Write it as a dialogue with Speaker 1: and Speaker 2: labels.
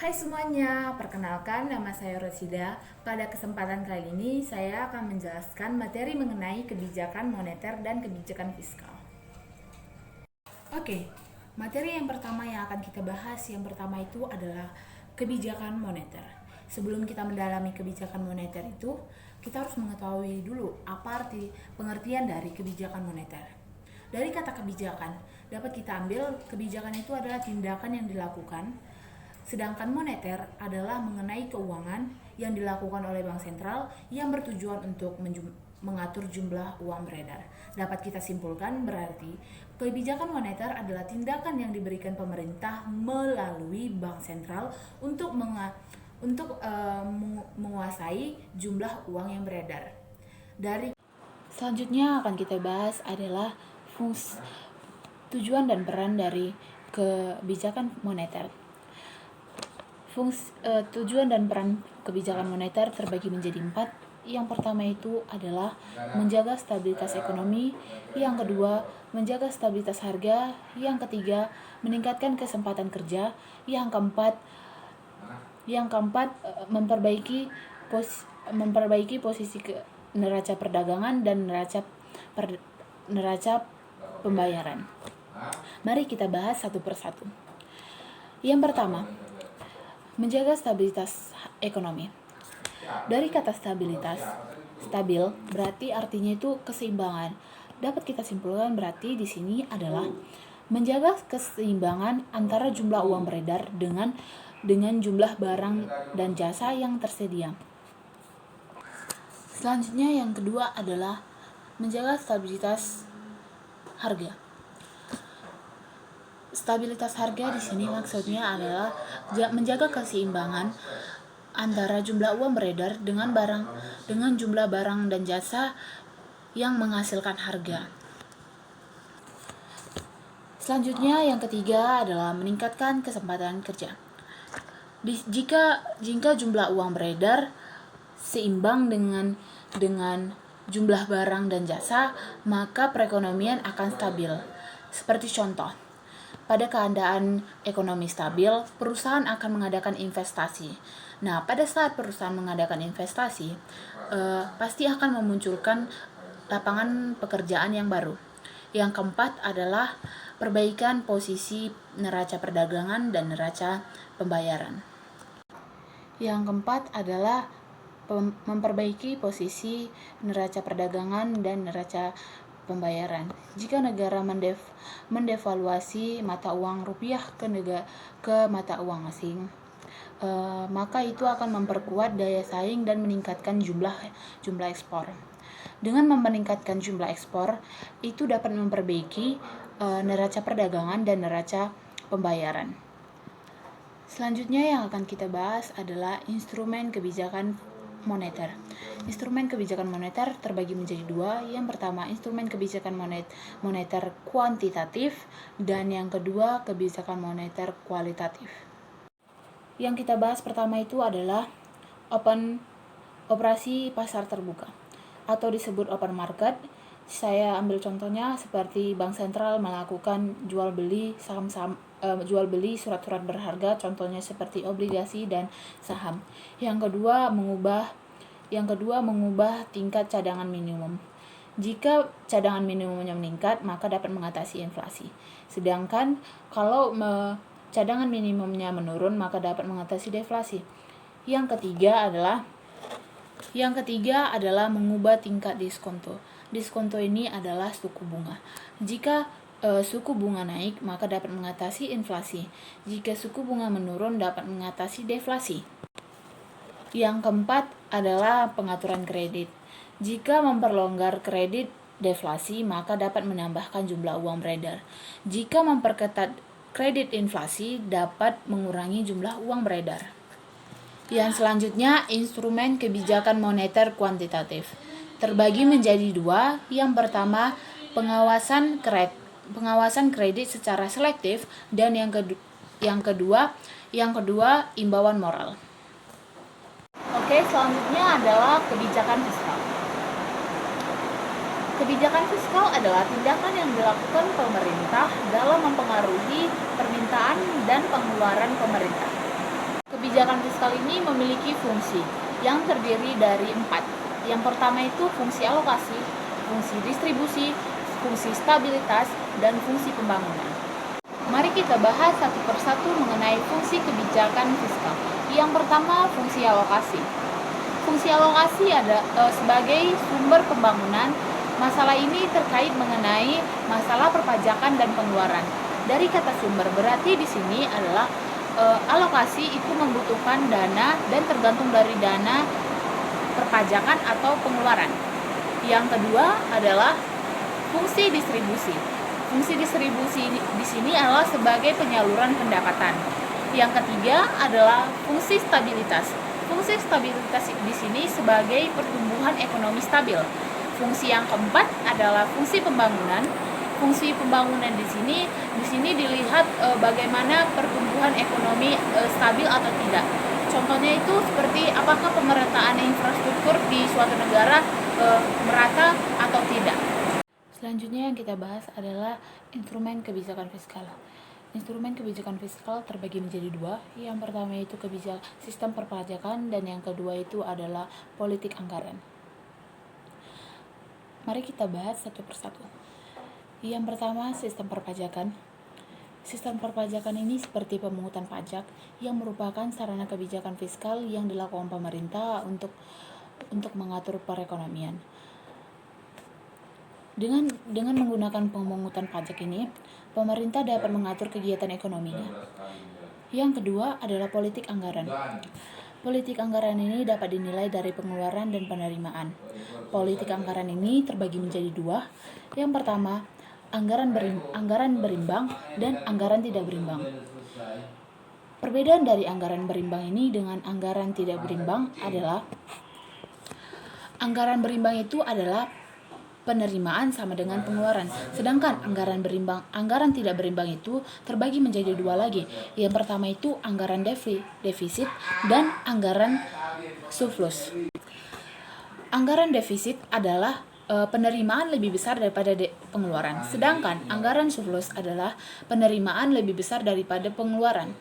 Speaker 1: Hai semuanya, perkenalkan nama saya Rosida. Pada kesempatan kali ini saya akan menjelaskan materi mengenai kebijakan moneter dan kebijakan fiskal. Oke, materi yang pertama yang akan kita bahas yang pertama itu adalah kebijakan moneter. Sebelum kita mendalami kebijakan moneter itu, kita harus mengetahui dulu apa arti pengertian dari kebijakan moneter. Dari kata kebijakan, dapat kita ambil kebijakan itu adalah tindakan yang dilakukan. Sedangkan moneter adalah mengenai keuangan yang dilakukan oleh bank sentral yang bertujuan untuk mengatur jumlah uang beredar. Dapat kita simpulkan berarti kebijakan moneter adalah tindakan yang diberikan pemerintah melalui bank sentral untuk menguasai jumlah uang yang beredar. Selanjutnya akan kita bahas adalah tujuan dan peran dari kebijakan moneter. Tujuan dan peran kebijakan moneter terbagi menjadi 4. Yang pertama itu adalah menjaga stabilitas ekonomi, yang kedua menjaga stabilitas harga, yang ketiga meningkatkan kesempatan kerja, yang keempat memperbaiki posisi neraca perdagangan dan neraca pembayaran. Mari kita bahas satu persatu. Yang pertama, menjaga stabilitas ekonomi. Dari kata stabil berarti artinya itu keseimbangan. Dapat kita simpulkan berarti di sini adalah menjaga keseimbangan antara jumlah uang beredar dengan jumlah barang dan jasa yang tersedia. Selanjutnya yang kedua adalah menjaga stabilitas harga. Stabilitas harga di sini maksudnya adalah menjaga keseimbangan antara jumlah uang beredar dengan jumlah barang dan jasa yang menghasilkan harga. Selanjutnya yang ketiga adalah meningkatkan kesempatan kerja. Jika jumlah uang beredar seimbang dengan jumlah barang dan jasa, maka perekonomian akan stabil. Seperti contoh, pada keadaan ekonomi stabil, perusahaan akan mengadakan investasi. Nah, pada saat perusahaan mengadakan investasi, pasti akan memunculkan lapangan pekerjaan yang baru. Yang keempat adalah perbaikan posisi neraca perdagangan dan neraca pembayaran. Yang keempat adalah memperbaiki posisi neraca perdagangan dan neraca pembayaran. Jika negara mendevaluasi mata uang rupiah ke mata uang asing, maka itu akan memperkuat daya saing dan meningkatkan jumlah ekspor. Dengan meningkatkan jumlah ekspor, itu dapat memperbaiki neraca perdagangan dan neraca pembayaran. Selanjutnya yang akan kita bahas adalah instrumen kebijakan moneter. Instrumen kebijakan moneter terbagi menjadi 2. Yang pertama, instrumen kebijakan moneter kuantitatif, dan yang kedua, kebijakan moneter kualitatif. Yang kita bahas pertama itu adalah operasi pasar terbuka atau disebut open market. Saya ambil contohnya seperti bank sentral melakukan jual beli surat-surat berharga, contohnya seperti obligasi dan saham. Yang kedua mengubah tingkat cadangan minimum. Jika cadangan minimumnya meningkat, maka dapat mengatasi inflasi. Sedangkan kalau cadangan minimumnya menurun, maka dapat mengatasi deflasi. Yang ketiga adalah mengubah tingkat diskonto. Diskonto ini adalah suku bunga. Jika suku bunga naik, maka dapat mengatasi inflasi. Jika suku bunga menurun, dapat mengatasi deflasi. Yang keempat adalah pengaturan kredit. Jika memperlonggar kredit deflasi, maka dapat menambahkan jumlah uang beredar. Jika memperketat kredit inflasi, dapat mengurangi jumlah uang beredar. Yang selanjutnya, instrumen kebijakan moneter kuantitatif. Terbagi menjadi 2. Yang pertama, pengawasan kredit secara selektif, dan yang kedua imbauan moral. Oke, selanjutnya adalah kebijakan fiskal. Kebijakan fiskal adalah tindakan yang dilakukan pemerintah dalam mempengaruhi permintaan dan pengeluaran pemerintah. kebijakan fiskal ini memiliki fungsi yang terdiri dari 4. Yang pertama itu fungsi alokasi, fungsi distribusi, fungsi stabilitas, dan fungsi pembangunan. Mari kita bahas satu persatu mengenai fungsi kebijakan fiskal. Yang pertama, fungsi alokasi. Fungsi alokasi ada sebagai sumber pembangunan. Masalah ini terkait mengenai masalah perpajakan dan pengeluaran. Dari kata sumber, berarti di sini adalah alokasi itu membutuhkan dana dan tergantung dari dana perpajakan atau pengeluaran. Yang kedua adalah fungsi distribusi. Fungsi distribusi di sini adalah sebagai penyaluran pendapatan. Yang ketiga adalah fungsi stabilitas. Fungsi stabilitas di sini sebagai pertumbuhan ekonomi stabil. Fungsi yang keempat adalah fungsi pembangunan. Fungsi pembangunan di sini dilihat bagaimana pertumbuhan ekonomi stabil atau tidak. Contohnya itu seperti apakah pemerataan infrastruktur di suatu negara merata atau tidak. Selanjutnya yang kita bahas adalah instrumen kebijakan fiskal. Instrumen kebijakan fiskal terbagi menjadi 2. Yang pertama itu sistem perpajakan dan yang kedua itu adalah politik anggaran. Mari kita bahas satu persatu. Yang pertama, sistem perpajakan. Sistem perpajakan ini seperti pemungutan pajak yang merupakan sarana kebijakan fiskal yang dilakukan pemerintah untuk mengatur perekonomian. Dengan menggunakan pemungutan pajak ini, pemerintah dapat mengatur kegiatan ekonominya. Yang kedua adalah politik anggaran. Politik anggaran ini dapat dinilai dari pengeluaran dan penerimaan. Politik anggaran ini terbagi menjadi 2. Yang pertama, anggaran berimbang dan anggaran tidak berimbang. Perbedaan dari anggaran berimbang ini dengan anggaran tidak berimbang adalah anggaran berimbang itu adalah penerimaan sama dengan pengeluaran. Sedangkan anggaran tidak berimbang itu terbagi menjadi 2 lagi. Yang pertama itu anggaran defisit dan anggaran surplus. Anggaran defisit adalah penerimaan lebih besar daripada pengeluaran. Sedangkan anggaran surplus adalah penerimaan lebih besar daripada pengeluaran.